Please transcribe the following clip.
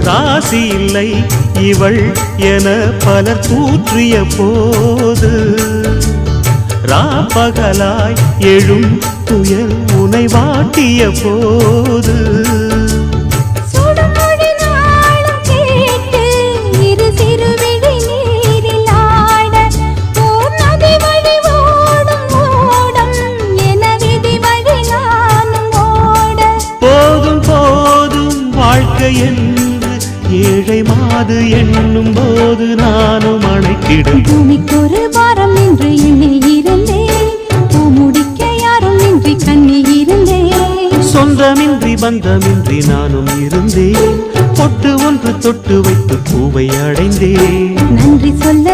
ராசி இல்லை இவள் என பலர் கூற்றிய போது ராப்பகலாய் எழும் துயல் உனை வாட்டிய போது என்று ஏழை மாது எண்ணும் போது நானும் அணைக்கிடும். பூமிக்கொரு வாரம் என்று எண்ணி இருந்தேன், பூமுடிக்க யாரும் இன்றி கண்ணி இருந்தேன். சொந்தமின்றி பந்தமின்றி நானும் இருந்தேன், பொட்டு ஒன்று தொட்டு வைத்து பூவை அடைந்தேன். நன்றி சொல்ல